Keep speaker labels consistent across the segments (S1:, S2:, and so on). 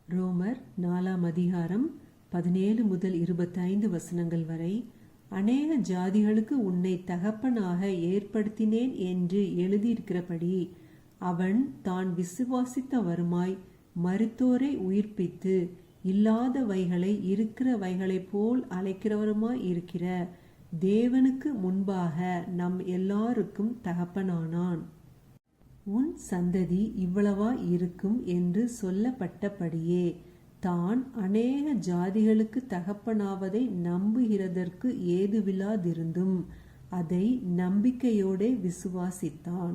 S1: ரோமர் 4ஆம் அதிகாரம் 17 முதல் 25 வசனங்கள் வரை. அநேக ஜாதிகளுக்கு உன்னை தகப்பனாக ஏற்படுத்தினேன் என்று எழுதியிருக்கிறபடி அவன் தான் விசுவாசித்த வருமாய் மரித்தோரை உயிர்ப்பித்து இல்லாதவைகளை இருக்கிறவைகளைப் போல் அழைக்கிறவருமாய் இருக்கிற தேவனுக்கு முன்பாக நம் எல்லாருக்கும் தகப்பனானான். உன் சந்ததி இவ்வளவா இருக்கும் என்று சொல்லப்பட்டபடியே தான் அநேக ஜாதிகளுக்கு தகப்பனாவதை நம்புகிறதற்கு ஏதுவில்லாதிருந்தும் அதை நம்பிக்கையோடே விசுவாசித்தான்.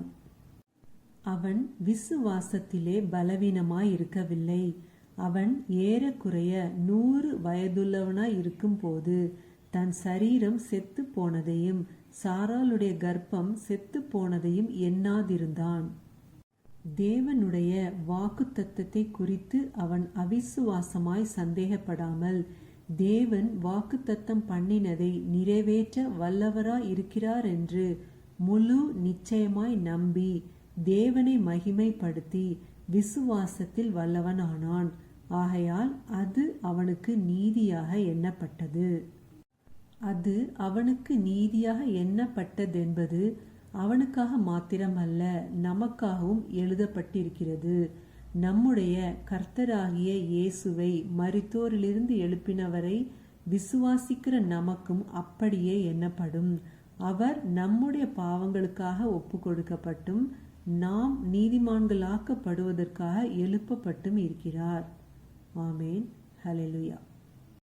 S1: அவன் விசுவாசத்திலே பலவீனமாயிருக்கவில்லை. அவன் ஏறக்குறைய 100 வயதுள்ளவனாய் இருக்கும் போது தன் சரீரம் செத்து போனதையும் சாராளுடைய கர்ப்பம் செத்து போனதையும் எண்ணாதிருந்தான். தேவனுடைய வாக்குத்தத்தத்தை குறித்து அவன் அவிசுவாசமாய் சந்தேகப்படாமல் தேவன் வாக்குத்தத்தம் பண்ணினதை நிறைவேற்ற வல்லவராய் இருக்கிறார் என்று முழு நிச்சயமாய் நம்பி தேவனை மகிமைப்படுத்தி விசுவாசத்தில் வல்லவனானான். ஆகையால் அது அவனுக்கு நீதியாக எண்ணப்பட்டது. அது அவனுக்கு நீதியாக எண்ணப்பட்டதென்பது அவனுக்காக மாத்திரமல்ல, நமக்காகவும் எழுதப்பட்டிருக்கிறது. நம்முடைய கர்த்தராகிய இயேசுவை மரித்தோரிலிருந்து எழுப்பினவரை விசுவாசிக்கிற நமக்கும் அப்படியே எண்ணப்படும். அவர் நம்முடைய பாவங்களுக்காக ஒப்பு கொடுக்கப்பட்டும் நாம் நீதிமான்களாக்கப்படுவதற்காக எழுப்பப்பட்டும் இருக்கிறார். ஆமேன். ஹல்லேலூயா.